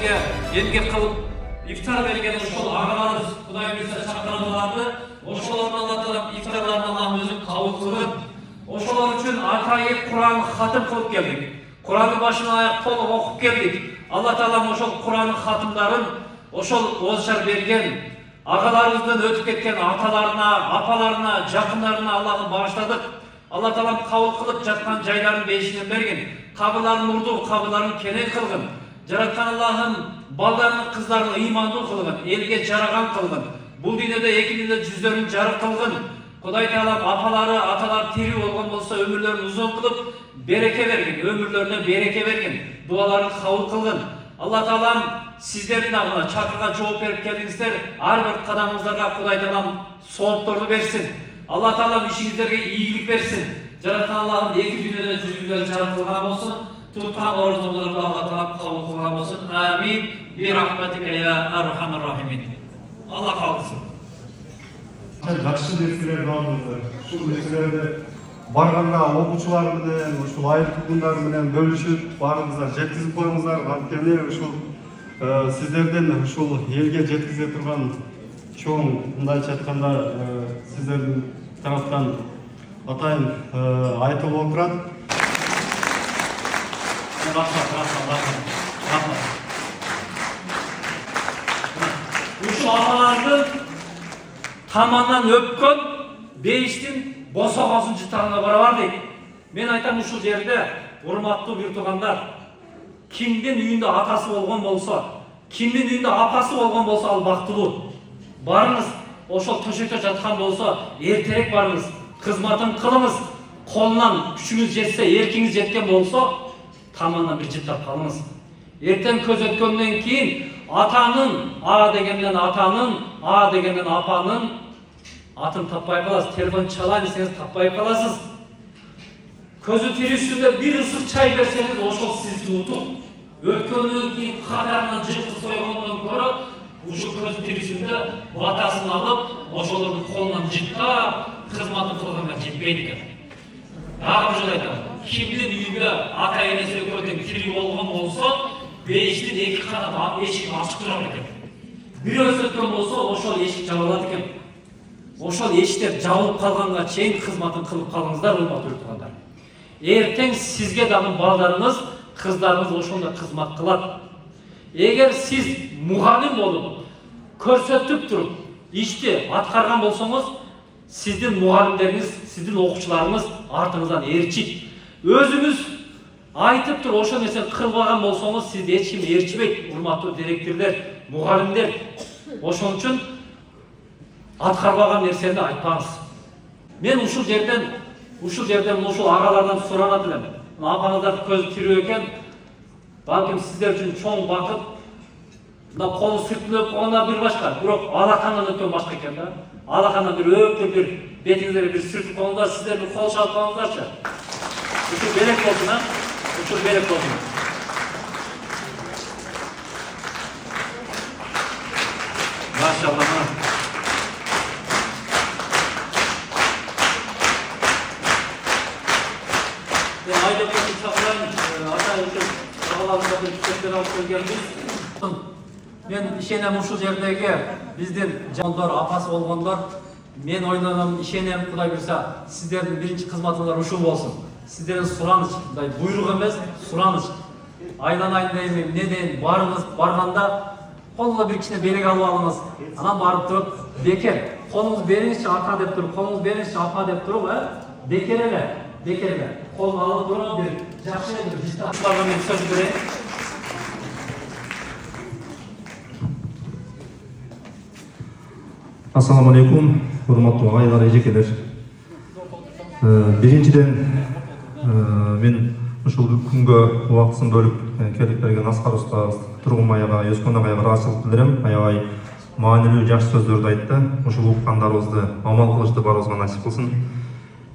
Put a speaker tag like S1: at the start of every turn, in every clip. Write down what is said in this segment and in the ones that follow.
S1: бізге емгек қылып ифтар берген ошол ағаларыбыз Кудай буйрса чакырылгарды, ошолордун Алла таалам ифтарларын Аллах өзү кабыл кылгын. Ошолор үчүн атайып Куранды хатым кылып келдик. Куранды башынан аяк толук окуп келдик. Алла таалам ошол Курандын хатымдарын ошол озжар берген агаларыбыздан өтүп кеткен аталарына, апаларына, жакындарына Аллахы багыштадык. Алла таалам кабыл кылып жаткан жайларын бешинен берген. Кабырларын нурдуу, кабырларын кенен кылгын. Жараткан Аллахым балдарын, кыздарын ыймандуу кылгын, элге жараган кылгын. Бул дүйнөдө эки дүйнөдө жүздөрүн жарык кылгын. Кудай таалам апалары, аталар тирүү болгон болсо өмүрлөрүн узун кылып, береке берген, өмүрлөрүнө береке берген, дуаларын кабыл кылгын. Алла таалам сиздердин дагы чакырга жооп берип келдиңиздер. Ар бир кадамыңыздарга Кудай таалам соопторду берсин. Алла таалам ишиңиздерге ийгилик берсин. Жараткан Аллахым эки дүйнөдө жүргүзгөн жаратылган болсун. Туткан ордуңузду Алла таалам кабыл кылган болсун. Амин. Би рахматика я архамар рахимин. Алла кабыл кылсын.
S2: Жакшы нерселерди алдыңыздар. Ушул нерселерди барганда окуучулар менен, ушул айыл тургундар менен бөлүшүп, баарыңыздар жеткизип коюңуздар. Анткени ушул сиздерден ушул элге жеткизе турган чоң, мындайча айтканда, сиздердин тараптан атайын айтылып отурат.
S1: Ушул апалардын тамандан өпкөн бейиштин босогосун жытагына барабар дейт. Мен айтам, ушул жерде урматтуу бир туугандар, кимдин үйүндө атасы болгон болсо, кимдин үйүндө апасы болгон болсо ал бактылуу. Барыңыз, ошол төшөктө жаткан болсо, эртерээк барыңыз, кызматын кылыңыз. Колунан күчүңүз жетсе, эркиңиз жеткен болсо, тамандан бир жыттап калыңыз. Эртең көз өткөндөн кийин атанын, А дегенден атанын, А дегенден апанын атын таппай каласыз. Телефон чалайын десеңиз таппай каласыз. Көзү тирүүсүндө бир ысык чай берсеңиз, ошол сизди утуп, өткөндөн кийин катарынан жылкы сойгондон көрө, ушул көзү тирүүсүндө батасын алып, ошолордун колунан жыттап, кызматын кылганга жетпейт экен. Дагы бир жолу айтам, кимдин үйүндө ата энеси экөөдөн тирүү болгон болсо, бейиштин эки канат эшиги ачык турат экен. Бирөөсү өткөн болсо, ошол эшик жабылат экен. Ошол эшиктер жабылып калганга чейин кызматын кылып калыңыздар, урматтуу туугандар. Эртең сизге дагы балдарыңыз, кыздарыңыз ошондой кызмат кылат. Эгер сиз мугалим болуп, көрсөтүп туруп, ишти аткарган болсоңуз, сиздин мугалимдериңиз, сиздин окуучуларыңыз артыңыздан ээрчит. Өзүңүз айтып туруп ошол нерсени кылбаган болсоңуз, сизди эч ким ээрчибейт, урматтуу директорлор, мугалимдер. Ошон үчүн аткарбаган нерсени айтпаңыз. Мен ушул жерден ушул агалардан суранат элем. Апаңыздар көзү тирүү экен, балким сиздер үчүн чоң бакыт. Мына колу сыртылып койгонда бир башка, бирок алакандан өткөн башка экен да. Алакандан бир өптүр бир бетиңиздерге бир сыртып койгоңдар, сиздер бир кол чалып койгоңдарчы. Ушул белек болсун, а? Ушул белек болсун. Машалла. Мен ишенем ушул жердеги биздин жандор апасы болгондор, мен ойлоном, ишенем, Кудай буйрса, сиздердин биринчи кызматыңар ушул болсун. Сиздердин сураныч, мындай буйрук эмес, сураныч. Айланайын дейм, эмне дейм, барыңыз, барганда колуңа бир кичине белек алып алыңыз. Анан барып туруп, бекер, колуңузду бериңизчи ата деп туруп, колуңузду бериңизчи апа деп туруп, бекер эле. Колун алып туруп, бир жакшы бир жыттапчыларга мен сөз берейин.
S3: Assalamu alaikum, hurmatlı ağaylar, ejekler. Birinciden men ушул күнгө убактысын бөлүп келип берген Аскар устабыз Тургун аяга, Өзкөн агайга ыраазычылык билдирем. Аябай маанилүү, жакшы сөздөрдү айтты. Ушул уккандарыбызды амал кылышты барыбызга насип кылсын.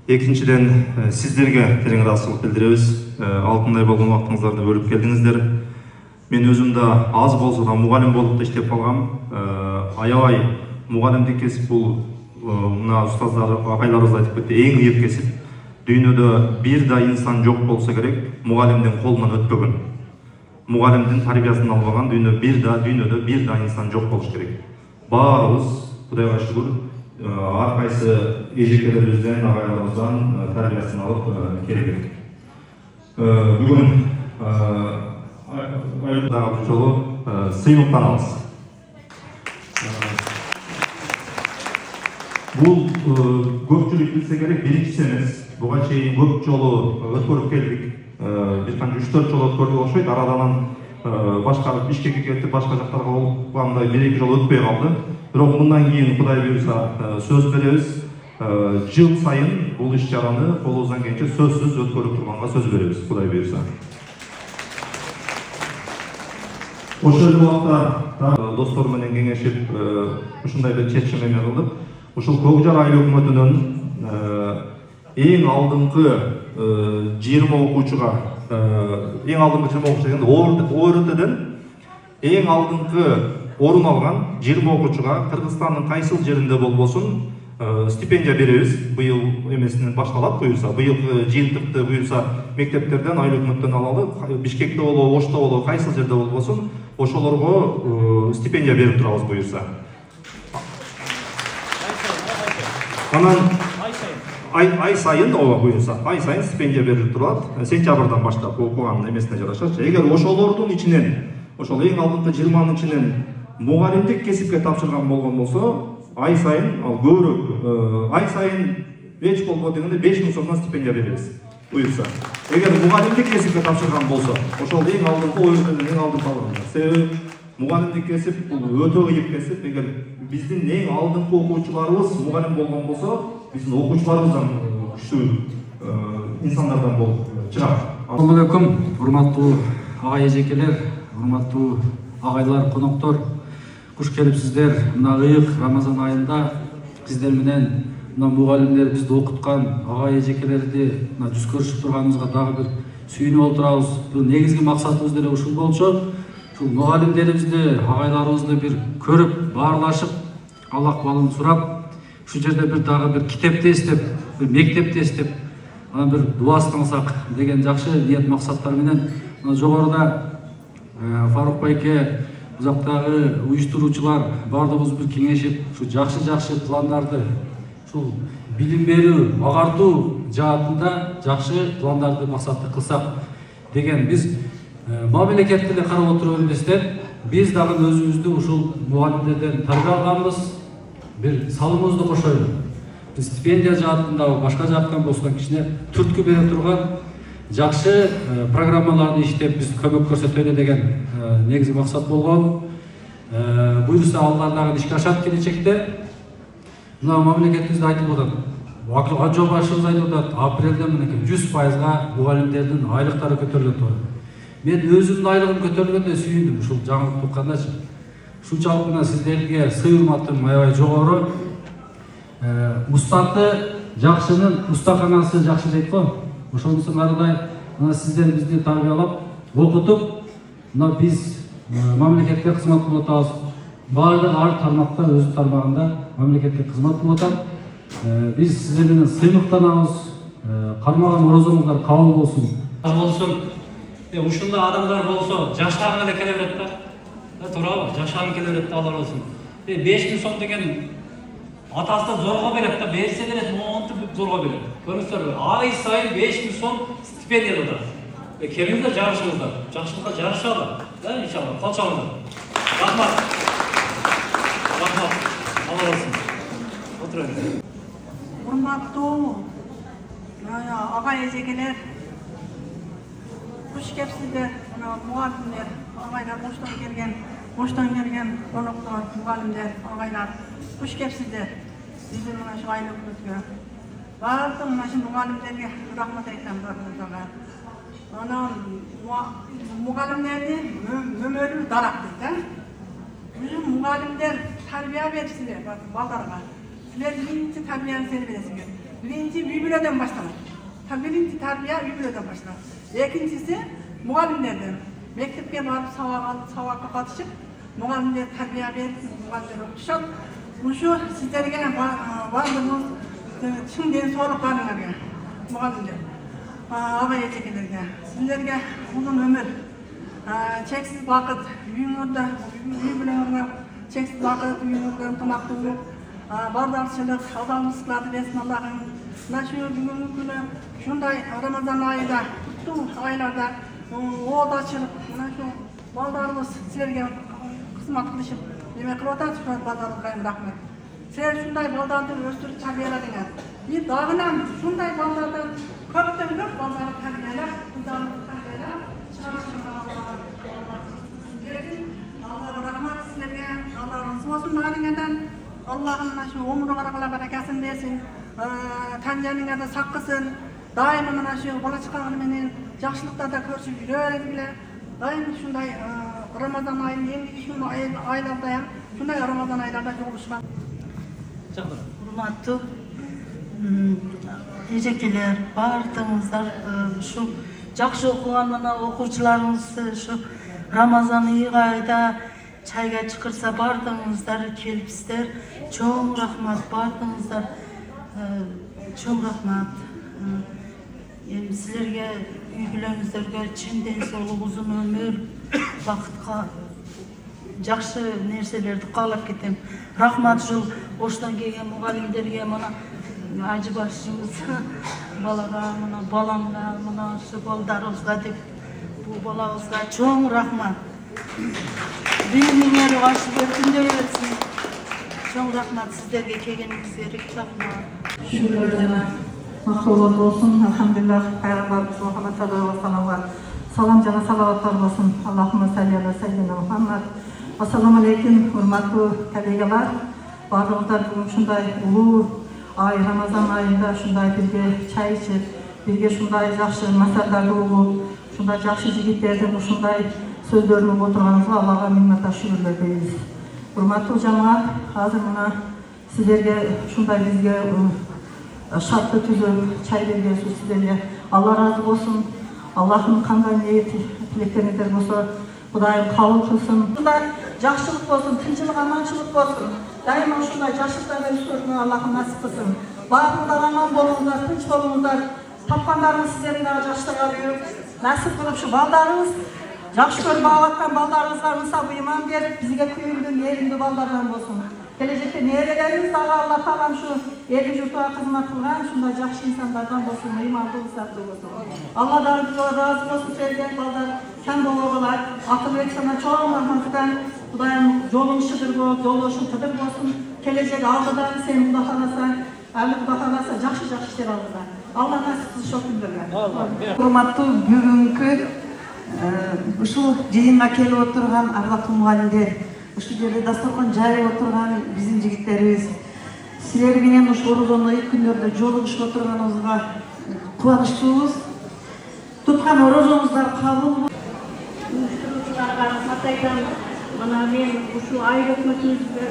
S3: Экинчиден сиздерге терең ыраазычылык билдиребиз. Алтындай болгон убактыңыздарды бөлүп келдиңиздер. Мен өзүм да аз болсо да мугалим болуп да иштеп калгам. Аябай мугалимдик кесип бул мына устаздар, агайларыбыз айтып кетти, эң кыйык кесип. Дүйнөдө бир да инсан жок болсо керек, мугалимдин колунан өтпөгөн. mugallimdin tarbiyasını almagan dünyada bir da insan yok boluş керек. Баарыбыз Кудайга шүгүр ар кайсы эжекелерибизден, агайларыбыздан тарбиясын алып келдик. Бүгүн айылдагы жолу сыймыктанабыз. Бул көпчүлүк билсе керек, биринчиси эмес. Буга чейин көп жолу өткөрүп келдик. Бир канча 3-4 жолу өткөрдүк окшойт. Арадан башка Бишкекке кетип, башка жактарга болгондой 1-2 жол өтпөй калды. Бирок мындан кийин Кудай буйрса сөз беребиз. Жыл сайын бул иш-чараны колубуздан келишинче сөзсүз өткөрүп турганга сөз беребиз, Кудай буйрса. Ошол убакта достор менен кеңешип, ушундай бир чечим кылдык. Ушул Көкжар айыл өкмөтүнүн эң алдыңкы 20 окуучуга, эң алдыңкы 20 окуучу дегенде ОРТден эң алдыңкы орун алган 20 окуучуга Кыргызстандын кайсыл жеринде болбосун стипендия беребиз. Быйыл эмесинен башталат буюрса, быйылкы жыйынтыкты буюрса мектептерден, айыл өкмөттөн алалы, Бишкекте болобу, Ошто болобу, кайсыл жерде болбосун ошолорго стипендия берип турабыз буюрса. Анан ай сайын буюрса, ай сайын стипендия берип турат. Сентябрдан баштап окуган эмесине жараша. Эгер ошолордун ичинен, ошол эң алдыңкы 20-нын ичинен мугалимдик кесипке тапшырган болгон болсо, ай сайын ал көбүрөөк, ай сайын эч болбой дегенде 5000 сомдон стипендия беребиз. Буюрса, эгер мугалимдик кесипке тапшырган болсо, ошол эң алдыңкы ойртунун эң алдыңкы алган. Себеби мугалимдик кесип бул өтө кыйын кесип. Эгер биздин эң алдыңкы окуучуларыбыз мугалим болгон болсо, биздин окуучуларыбыздан күчтүү инсандардан болуп чыгат.
S4: Assalamu alaikum, урматтуу ага эжекелер, урматтуу агайлар, коноктор. Куш келипсиздер. Мына ыйык Рамазан айында сиздер менен мына мугалимдер бизди окуткан ага эжекелерди мына жүз көрүшүп турганыбызга дагы бир сүйүнүп отурабыз. Бул негизги максатыбыз деле ушул болчу. Ушул мугалимдерибизди, агайларыбызды бир көрүп, баарлашып, Алла акбалын сурап, ушул жерде бир дагы бир китепти эстеп, бир мектепти эстеп, анан бир дуастансак деген жакшы ниет максаттар менен жогоруда Фарук байке, бузактагы уюштуруучулар баардыгыбыз бир кеңешип, ушу жакшы пландарды, ушул билим берүү, агартуу жаатында жакшы пландарды максатты кылсак деген биз мамлекетти эле карап отуруп эместен, биз дагы өзүбүздү ушул мугалимдерден тарбия алганбыз, бир салымыбызды кошойлу. Биз стипендия жаатында, башка жааттан болсун кичине түрткү бере турган жакшы программаларды иштеп биз көмөк көрсөтөлү деген негизги максат болгон. Буюрса алар дагы ишке ашат келечекте. Мына мамлекетибизде айтылып атат. Жол башыбыз айтып атат, апрелден мынакей 100%га мугалимдердин айлыктары көтөрүлөт деп. Мен өзүмдүн айлыгым көтөрүлгөндө сүйүндүм ушул жаңылык туккандачы. Ушунчалык мына сиздерге сый урматым аябай жогору. Устаты жакшынын устаканасы жакшы дейт го. Ошонусун арыдай мына сиздер бизди тарбиялап, окутуп, мына биз мамлекетке кызмат кылып атабыз. Баардык ар тармакта өзү тармагында мамлекетке кызмат кылып атат. Биз сиздер менен сыймыктанабыз. Кармаган орозоңуздар кабыл болсун.
S1: Ушундай адамдар болсо, жаштарына эле келе берет да. Туурабы? Жаштарына келе берет да, алар болсун. 5000 сом деген атасы зорго берет да, берсе берет, монтип зорго берет. Көрүңүздөр, ай сайын 5000 сом стипендия алат. Келиңиздер, жарышыңыздар. Жакшылыкка жарышалы. Иншалла, кол чабыңдар. Рахмат. Рахмат. Алла разы болсун. Отуруңуз.
S5: Урматтуу ага эжекелер, куш кепсиздер, мугалимдер, агайлар, Оштон келген коноктор, мугалимдер, агайлар, куш кепсиздер. Биздин мына ушул айыл өкмөткө. Баардык мына ушул мугалимдерге рахмат айтам баарыңыздарга. Анан мугалимдерди мөмөлүү дарак дейт, Ушул мугалимдер тарбия берсиздер балдарга. Силер биринчи тарбияны сиздер бересиңер. Биринчи үй бүлөдөн башталат. Биринчи тарбия үй бүлөдөн башталат. Экинчиси мугалимдерден. Мектепке барып сабакка катышып, мугалимдер тарбия берип, мугалимдер окутушат. Ушу сиздерге баардыгыбыз чын ден соолук барыңарга, мугалимдер, ага эжекелерге, сиздерге улуу өмүр, çeksiz vakit, uyumurda, uyumlarına çeksiz vakit, uyumurda, tumaklılık, bardarçılık, adamlıkları versin Allah'ım. Şu günün günü, şunday Ramazan ayında, tuttuğu aylarda, oğdaçılık, şu baldarımız sizlerge kısmet kılışıp, yemek kılatan şunday baldarlık kayın rahmet. Sen şunday baldardı östürüp tabiyeladınız. Bir dağınan şunday baldardan köpten yok baldarlık tabiyeler, baldarlık tabiyeler, Allah'a rahmet sizlerge, Allah razı olsun halingeden. Allah'ın şu umru karakala berekasını versin, tancanına da sakkısın, daima mana şu bola çıkanı menen yaxşılıklarda körsüp yürüyerek bile, daima şunday Ramazan ayının en şu aylarda ham, şunday Ramazan aylarda joluşkan.
S6: Hurmatlı ejekeler, bardığınızlar, şu жақсы оқыған мына оқушыларымызды şu Ramazan iyi ayda çayga çıkırsa bardığınızlar, kelipsizler. Çoğun rahmat bardığınızlar, çoğun rahmat. Sizlerge, üylerimizlerge çin densoluk, uzun ömür, vakıtqa жақсы нәрселерді қалап кетем. Рахмат жыл оштан келген мұғалімдерге, мына ажы басшымыз балаға, мына баламға, мына осы балдарымызға деп, бұл балағызға чоң рахмат. Біліміңер ашып өткенде өтсін. Чоң рахмат сіздерге келгеніңізге рахмат.
S7: Şükürler maqtovlar olsun. Elhamdülillah Peygamberimiz Muhammed sallallahu aleyhi ve sellem'e salam jana salavatlar olsun. Allahümme salli ala seyyidina Muhammed. Assalamu aleykum hurmatlı kollegalar. Barlığınızlar bugün şunday ulu ay Ramazan ayında şunday birge çay içip, birge şunday yaxşı masallarda olup, şunday yaxşı jigitlerden şunday sözlerini oturganınızga Allah'a minnettar şükürler deymiz. Hurmatlı cemaat, hazır mına sizlerge şunday bizge şartlı tüzüp çay bergensiz sizlerge Allah razı olsun. Allah'ın kanday niyet tileklerini der bolsa Kudayım kabul kılsın. Şunday жақсылық болсын, тынчылық, аманшылық болсын. Daima şunday жақсылықтарды üstüne Allah'ım nasip kılsın. Barınızlar aman bolunuzlar, tınç bolunuzlar. Tapkanlarınız sizlerin daha жақсылық alıyor. Nasip kılıp şu baldarınız, жақсы көріп bağlatkan baldarınızlar мысал iman verip bizge kүйümdü, yerinde baldardan bolsun. Gelecekte nereleriniz daha Allah talam şu eli yurtuğa hizmet kılgan, şunday жақсы insanlardan bolsun, imanlı ıslatlı bolsun. Allah'dan razı olsun sevgen baldar. Sen bolalar, akıl et sana çoğun rahmatından, Kudayım yolun şıdır bol, yoldaşın tıdır bolsun. Gelecek aldıdan sen kudakalasa, әлі kudakalasa, жақсы işler aldıdan. Allah nasip kılsın çok gündürler.
S8: Hurmatlı бүгүнкү ушул жыйынга келип отурган ардактуу мугалимдер, ушул жерде дасторкон жайып отурган биздин жигиттерибиз, силер менен ушул орозондо ilk күндөрдө жолугушуп отурганыбызга кубанычтуубуз. Туткан орозоңуздар кабыл.
S6: Uyuşturucularga Hatay'dan bana men şu ayır hükümetimizde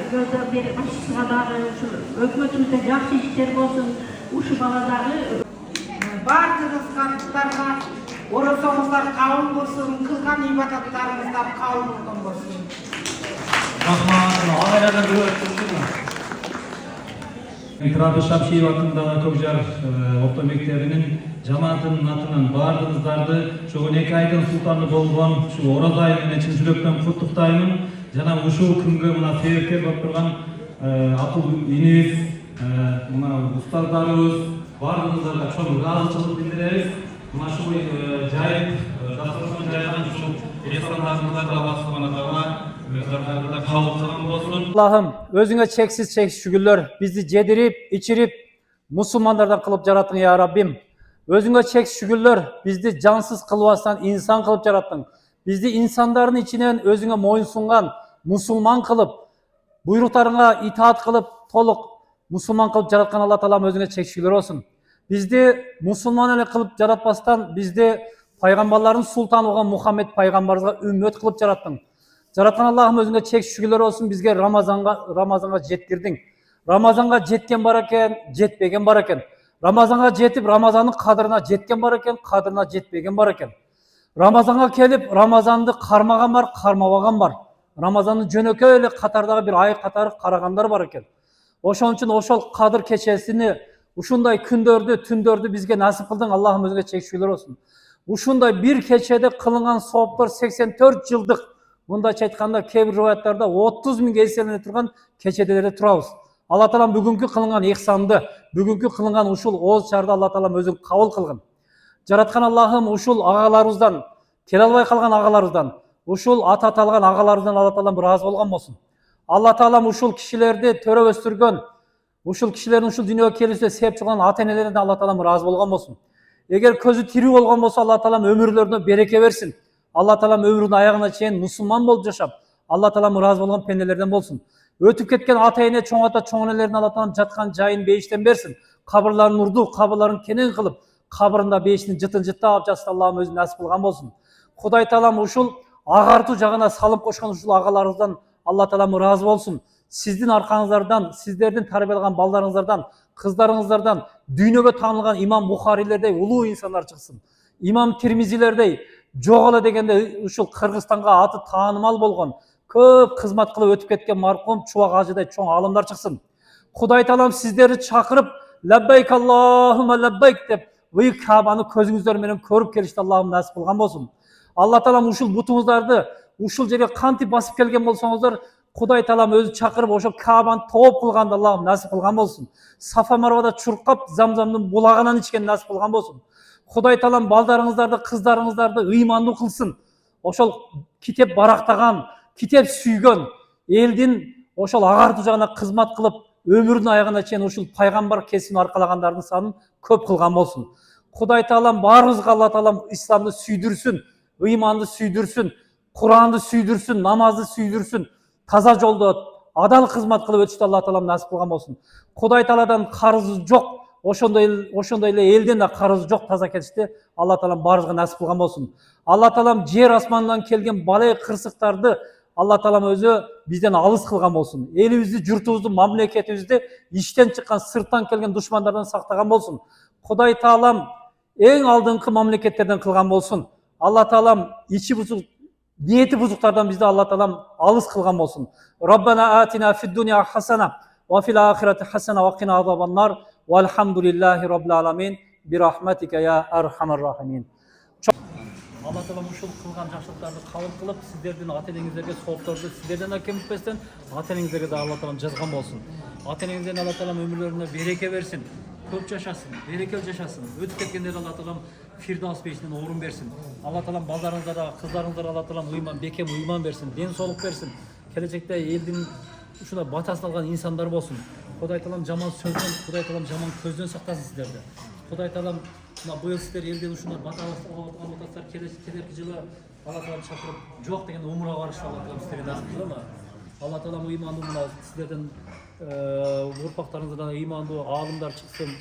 S6: bir açısına da şu hükümetimizde yaxşı işler olsun, şu balaları
S8: Бардыгыңызга туттарга орозоңуздар кабыл болсун, кылган ибадаттарыңыздар кабыл болгон болсун.
S1: Rahman, ağalardan bir ötürsün. Ekrabı Şapşiyev atındağı Tokjar Okta Mektebi'nin cemaatinin atынан bardığınızdardı şu 12 aydan sultanı bolğan şu Oraz ayının çin жүрөктөн куттуктаймын. Жана ушул күнгө мына себепкер болуп турган атыл инибиз, мына устаздарыбыз бардыгыңыздарга чоң ыраазычылык билдиребиз. Мына ушул жайып дасторкон жайган ушул ресторандарыңыздарда Аллах субханаху ва taala kabul kılgan olsun. Allah'ım özüne çeksiz şükürler bizi cedirip, içirip Müslümanlardan kılıp yarattın ya Rabbim. Özüne çeksiz şükürler bizi cansız kılvastan insan kılıp yarattın. Bizi insanların içinden özüne moyun sungan Müslüman kılıp, buyruklarına itaat kılıp, toluk Müslüman kılıp yaratkan Allah Teala'm özüne çeksiz şükürler olsun. Bizde Müslüman öyle kılıp yaratmastan bizde paygamberlerin sultanı olan Muhammed paygamberimize ümmet kılıp yarattın. Жаратқан Allah'ım özüne çek şükürler olsun bizge Ramazan'a jettirdin. Ramazan'a jetken бар екен, жетпеген бар екен. Ramazan'a jetip Ramazan'ın kadrına jetken бар екен, kadrına jetpegen бар екен. Ramazan'a kelip Ramazan'ды karmagan var, karmavagan var. Ramazan'ın jönöke öyle katardağı bir ay katarı karaganlar бар екен. Oşon için oşol kadır keçesini, uşunday kündördü, tündördü bizge nasip kıldın. Allah'ım özüne çek şükürler olsun. Ушундай бир кечеде кылынган сооптор 84 жылдык, мындайча айтканда кээ бир риваяттарда 30 000 эселене турган кечеделерде турабыз. Алла Таалам бүгүнкү кылынган ихсанды, бүгүнкү кылынган ушул ооз чарды Алла Таалам өзүң кабыл кылгын. Жараткан Аллахым ушул агаларыбыздан, келе албай калган агаларыбыздан, ушул ата аталган агаларыбыздан Алла Таалам ыраазы болгон болсун. Алла Таалам ушул кишилерди төрөп өстүргөн, ушул кишилердин ушул дүйнөгө келүүсүнө себепчи болгон ата энелерине Алла Таалам ыраазы болгон болсун. Эгер көзү тирүү болгон болсо Алла Таалам өмүрлөрүнө береке берсин. Алла Таалам өмүрүнүн аягына чейин мусулман болуп жашап, Алла Таалам ыраазы болгон пенделерден болсун. Өтүп кеткен ата эне, чоң ата, чоң энелерин Алла Таалам жаткан жайын бейиштен берсин. Кабырларын нурдуу, кабырларын кенен кылып, кабырында бейиштин жытын жыттап жатсын Аллахым өзү насип кылган болсун. Кудай Таалам ушул агартуу жагына салым кошкон ушул агаларыбыздан Алла Таалам ыраазы болсун. Сиздин аркаңыздардан, сиздердин тарбиялаган балдарыңыздардан, кыздарыңыздардан дүйнөгө таанылган имам Бухарилердей улуу инсандар чыксын. Имам Тирмизилердей, жок эле дегенде ушул Кыргызстанга аты таанымал болгон, көп кызмат кылып өтүп кеткен маркум Чубак ажыдай чоң аалымдар чыксын. Кудай Таалам сиздерди чакырып, лаббайк Аллахума лаббайк деп, ыйык Кабаны көзүңүздөр менен көрүп келишти Аллахым насип кылган болсун. Алла Таалам ушул бутуңуздарды ушул жерге кантип басып келген болсоңуздар, Кудай Таалам өзү чакырып ошо Кабаны тооп кылганды Аллахым насип кылган болсун. Сафа Марвада чуркап Замзамдын булагынан ичкен насип кылган болсун. Кудай Таалам балдарыңыздарды, кыздарыңыздарды ыймандуу кылсын. Ошол китеп барактаган, китеп сүйгөн элдин ошол агартуу жагына кызмат кылып, өмүрүнүн аягына чейин ушул пайгамбар кесибин аркалагандардын санын көп кылган болсун. Кудай Таалам баарыбызга Алла Таалам исламды сүйдүрсүн, ыйманды сүйдүрсүн, Куранды сүйдүрсүн, намазды сүйдүрсүн. Таза жолдо адал кызмат кылып өтүштү Алла Таалам насип кылган болсун. Кудай Тааладан карызы жок, ошондой эле элден да карызы жок таза кетишти Алла Таалам баарыбызга насип кылган болсун. Алла Таалам жер асмандан келген балай кырсыктарды Алла Таалам өзү бизден алыс кылган болсун. Элибизди, журтубузду, мамлекетибизди иштен чыккан, сырттан келген душмандардан сактаган болсун. Кудай Таалам эң алдыңкы мамлекеттерден кылган болсун. Алла Таалам ичи бузук, ниети бузуктардан бизди Алла Таалам алыс кылган болсун. Раббана атина фид дуnya хасана ва фил ахирати хасана ва кина азабан-нар. Вальхамдулиллахи раббил аламин. Бирахматика я архамар рахимин. Алла Таалам ушул кылган жакшылыктарды кабыл кылып, сиздердин ата энеңиздерге соопторду сиздерден акем өтпөстөн ата энеңиздерге да Алла Таалам жазган болсун. Ата энеңиздердин Алла Таалам өмүрлөрүнө береке берсин, көп жашасын, берекелүү жашасын. Өтүп кеткендерге Алла Таалам Фирдаус бейишинен орун берсин. Алла Таалам балдарыңыздарга, кыздарыңыздарга Алла Таалам ыйман, бекем ыйман берсин, ден соолук берсин. Келечекте элдин ушундай батасын алган инсандар болсун. Кудай Таалам жаман сөздөн, Кудай Таалам жаман көздөн сактасын сиздерди. Кудай Таалам быйыл сиздер элден ушундай баталыктар келерки жылы Алла Таалам чакырып жок деген умурга барышты Алла Таалам сиздерге насип кылгыла. Алла Таалам ыймандуу мына сиздердин урпактарыңыздан ыймандуу аалымдар чыксын.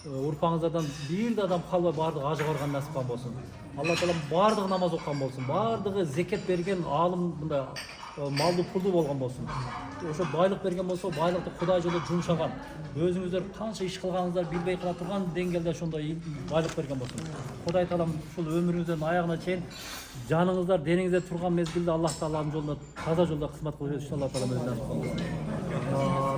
S1: Урпаңыздардан бир да адам калбай баардыгы ажы барган насип кылган болсун. Алла Таалам баардыгы намаз окуган болсун. Баардыгы зекет берген аалым мындай малдуу пулдуу болгон болсун. Ошо байлык берген болсо, байлыкты Кудай жолдо жумшаган. Өзүңүздөр канча иш кылганыңыздар билбей кала турган деңгээлде ошондой байлык берген болсун. Кудай Таалам ушул өмүрүңүздүн аягына чейин жаныңыздар, денеңизде турган мезгилде Аллах Тааланын жолунда, таза жолдо кызмат кылып өтүштү Алла Таалам өзү насип кылсын.